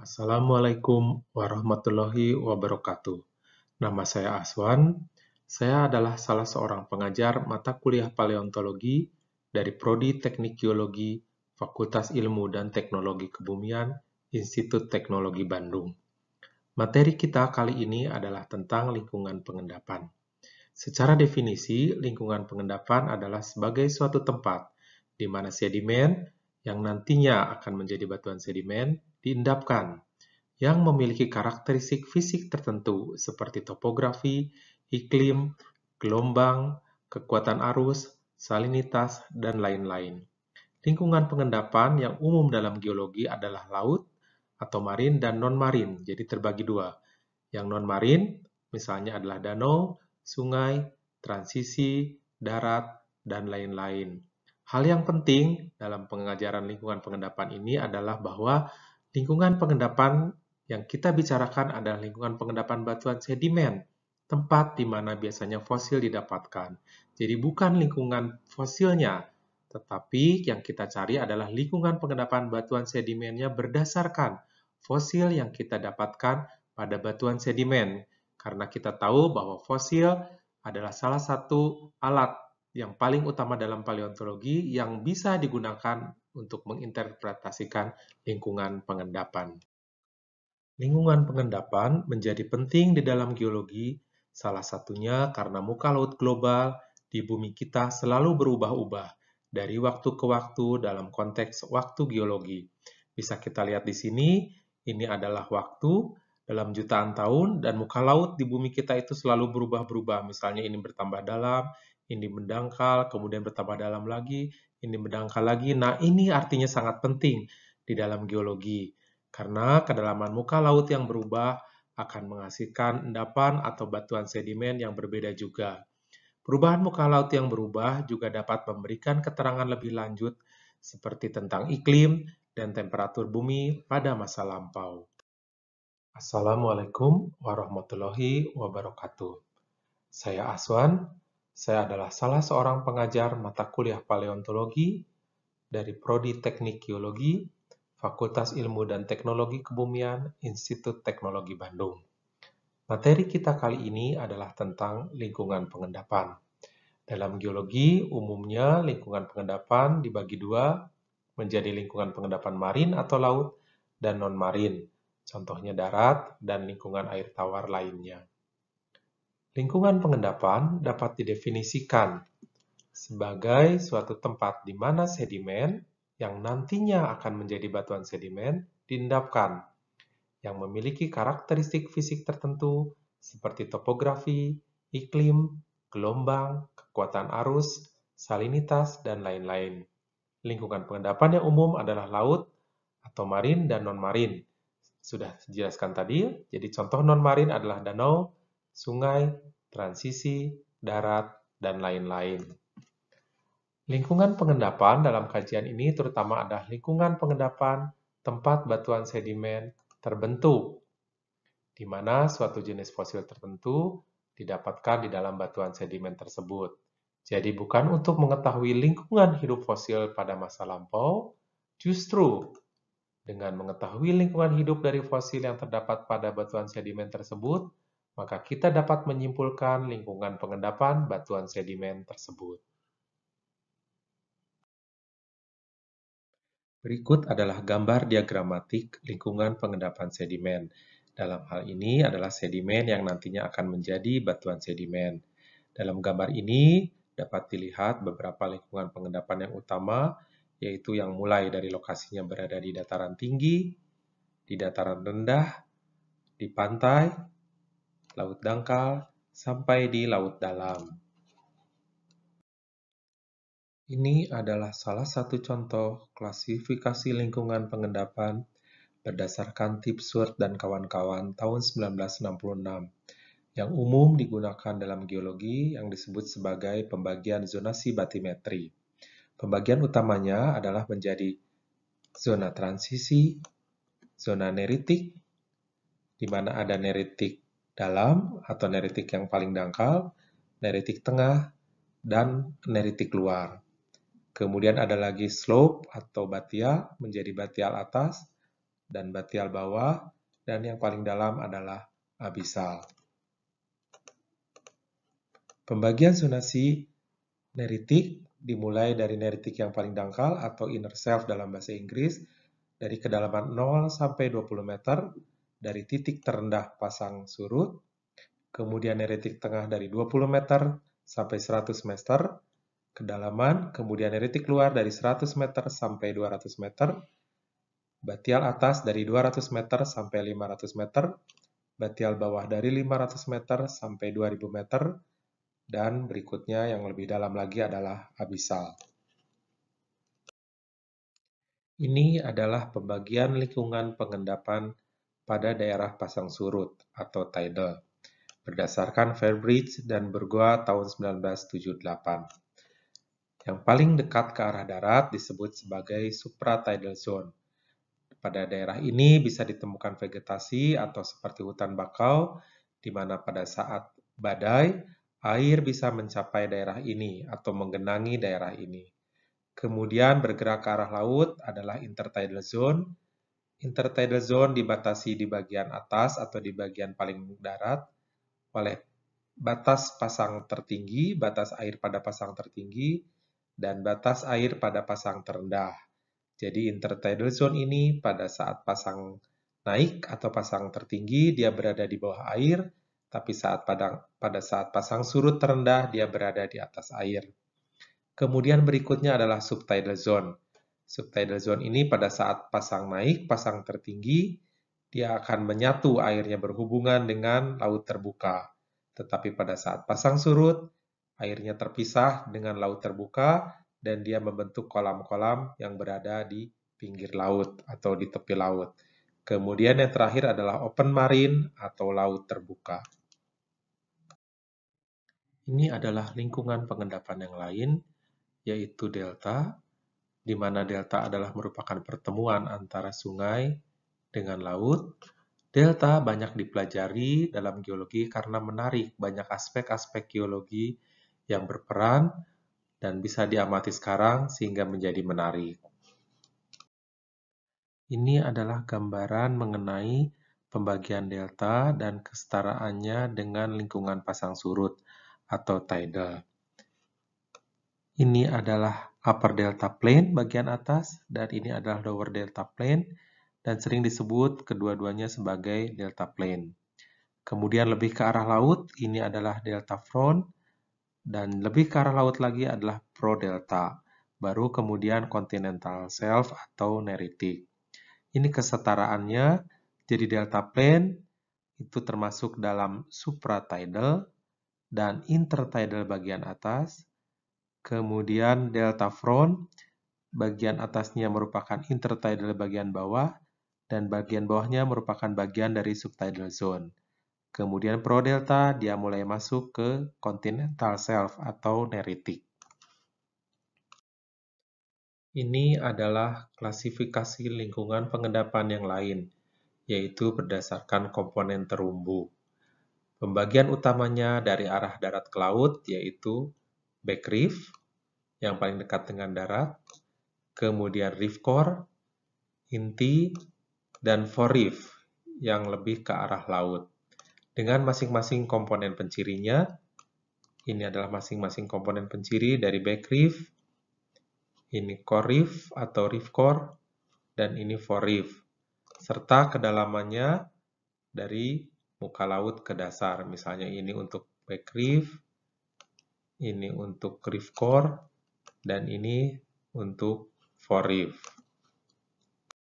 Assalamualaikum warahmatullahi wabarakatuh. Nama saya Aswan. Saya adalah salah seorang pengajar mata kuliah paleontologi dari Prodi Teknik Geologi, Fakultas Ilmu dan Teknologi Kebumian, Institut Teknologi Bandung. Materi kita kali ini adalah tentang lingkungan pengendapan. Secara definisi, lingkungan pengendapan adalah sebagai suatu tempat di mana sedimen yang nantinya akan menjadi batuan sedimen diendapkan yang memiliki karakteristik fisik tertentu seperti topografi, iklim, gelombang, kekuatan arus, salinitas, dan lain-lain. Lingkungan pengendapan yang umum dalam geologi adalah laut atau marin dan non-marin, jadi terbagi dua. Yang non-marin misalnya adalah danau, sungai, transisi, darat, dan lain-lain. Hal yang penting dalam pengajaran lingkungan pengendapan ini adalah bahwa lingkungan pengendapan yang kita bicarakan adalah lingkungan pengendapan batuan sedimen, tempat di mana biasanya fosil didapatkan. Jadi bukan lingkungan fosilnya, tetapi yang kita cari adalah lingkungan pengendapan batuan sedimennya berdasarkan fosil yang kita dapatkan pada batuan sedimen. Karena kita tahu bahwa fosil adalah salah satu alat yang paling utama dalam paleontologi yang bisa digunakan untuk menginterpretasikan lingkungan pengendapan. Lingkungan pengendapan menjadi penting di dalam geologi, salah satunya karena muka laut global di bumi kita selalu berubah-ubah dari waktu ke waktu dalam konteks waktu geologi. Bisa kita lihat di sini, ini adalah waktu dalam jutaan tahun dan muka laut di bumi kita itu selalu berubah-berubah. Misalnya ini bertambah dalam, ini mendangkal, kemudian bertambah dalam lagi, ini mendangkal lagi. Nah, ini artinya sangat penting di dalam geologi. Karena kedalaman muka laut yang berubah akan menghasilkan endapan atau batuan sedimen yang berbeda juga. Perubahan muka laut yang berubah juga dapat memberikan keterangan lebih lanjut seperti tentang iklim dan temperatur bumi pada masa lampau. Assalamualaikum warahmatullahi wabarakatuh. Saya Aswan, saya adalah salah seorang pengajar mata kuliah paleontologi dari Prodi Teknik Geologi, Fakultas Ilmu dan Teknologi Kebumian, Institut Teknologi Bandung. Materi kita kali ini adalah tentang lingkungan pengendapan. Dalam geologi, umumnya lingkungan pengendapan dibagi dua, menjadi lingkungan pengendapan marin atau laut, dan non-marin, contohnya darat dan lingkungan air tawar lainnya. Lingkungan pengendapan dapat didefinisikan sebagai suatu tempat di mana sedimen yang nantinya akan menjadi batuan sedimen diendapkan, yang memiliki karakteristik fisik tertentu seperti topografi, iklim, gelombang, kekuatan arus, salinitas, dan lain-lain. Lingkungan pengendapan yang umum adalah laut atau marin dan non-marin. Sudah dijelaskan tadi, jadi contoh non-marin adalah danau, sungai, transisi, darat, dan lain-lain. Lingkungan pengendapan dalam kajian ini terutama adalah lingkungan pengendapan tempat batuan sedimen terbentuk, di mana suatu jenis fosil tertentu didapatkan di dalam batuan sedimen tersebut. Jadi bukan untuk mengetahui lingkungan hidup fosil pada masa lampau, justru dengan mengetahui lingkungan hidup dari fosil yang terdapat pada batuan sedimen tersebut, maka kita dapat menyimpulkan lingkungan pengendapan batuan sedimen tersebut. Berikut adalah gambar diagramatik lingkungan pengendapan sedimen. Dalam hal ini adalah sedimen yang nantinya akan menjadi batuan sedimen. Dalam gambar ini dapat dilihat beberapa lingkungan pengendapan yang utama, yaitu yang mulai dari lokasinya berada di dataran tinggi, di dataran rendah, di pantai, laut dangkal, sampai di laut dalam. Ini adalah salah satu contoh klasifikasi lingkungan pengendapan berdasarkan Tipsworth dan kawan-kawan tahun 1966, yang umum digunakan dalam geologi yang disebut sebagai pembagian zonasi batimetri. Pembagian utamanya adalah menjadi zona transisi, zona neritik, di mana ada neritik dalam atau neritik yang paling dangkal, neritik tengah, dan neritik luar. Kemudian ada lagi slope atau batial menjadi batial atas, dan batial bawah, dan yang paling dalam adalah abisal. Pembagian zonasi neritik dimulai dari neritik yang paling dangkal atau inner shelf dalam bahasa Inggris, dari kedalaman 0 sampai 20 meter, dari titik terendah pasang surut, kemudian neritik tengah dari 20 meter sampai 100 meter, kedalaman, kemudian neritik luar dari 100 meter sampai 200 meter, batial atas dari 200 meter sampai 500 meter, batial bawah dari 500 meter sampai 2000 meter, dan berikutnya yang lebih dalam lagi adalah abisal. Ini adalah pembagian lingkungan pengendapan pada daerah pasang surut atau tidal, berdasarkan Fairbridge dan Burgoa tahun 1978. Yang paling dekat ke arah darat disebut sebagai supratidal zone. Pada daerah ini bisa ditemukan vegetasi atau seperti hutan bakau, di mana pada saat badai, air bisa mencapai daerah ini atau menggenangi daerah ini. Kemudian bergerak ke arah laut adalah intertidal zone. Intertidal zone dibatasi di bagian atas atau di bagian paling darat oleh batas pasang tertinggi, batas air pada pasang tertinggi, dan batas air pada pasang terendah. Jadi intertidal zone ini pada saat pasang naik atau pasang tertinggi dia berada di bawah air, tapi pada saat pasang surut terendah dia berada di atas air. Kemudian berikutnya adalah subtidal zone. Subtidal zone ini pada saat pasang naik, pasang tertinggi, dia akan menyatu airnya berhubungan dengan laut terbuka. Tetapi pada saat pasang surut, airnya terpisah dengan laut terbuka dan dia membentuk kolam-kolam yang berada di pinggir laut atau di tepi laut. Kemudian yang terakhir adalah open marine atau laut terbuka. Ini adalah lingkungan pengendapan yang lain, yaitu delta, di mana delta adalah merupakan pertemuan antara sungai dengan laut. Delta banyak dipelajari dalam geologi karena menarik banyak aspek-aspek geologi yang berperan dan bisa diamati sekarang sehingga menjadi menarik. Ini adalah gambaran mengenai pembagian delta dan kesetaraannya dengan lingkungan pasang surut atau tidal. Ini adalah upper delta plain bagian atas dan ini adalah lower delta plain dan sering disebut kedua-duanya sebagai delta plain. Kemudian lebih ke arah laut, ini adalah delta front dan lebih ke arah laut lagi adalah pro-delta. Baru kemudian continental shelf atau neritik. Ini kesetaraannya, jadi delta plain itu termasuk dalam supratidal dan intertidal bagian atas. Kemudian delta front, bagian atasnya merupakan intertidal bagian bawah, dan bagian bawahnya merupakan bagian dari subtidal zone. Kemudian pro-delta, dia mulai masuk ke continental shelf atau neritik. Ini adalah klasifikasi lingkungan pengendapan yang lain, yaitu berdasarkan komponen terumbu. Pembagian utamanya dari arah darat ke laut, yaitu back reef, yang paling dekat dengan darat, kemudian reef core, inti, dan fore reef, yang lebih ke arah laut. Dengan masing-masing komponen pencirinya, ini adalah masing-masing komponen penciri dari back reef, ini core reef atau reef core, dan ini fore reef, serta kedalamannya dari muka laut ke dasar. Misalnya ini untuk back reef, ini untuk reef core, dan ini untuk fore reef.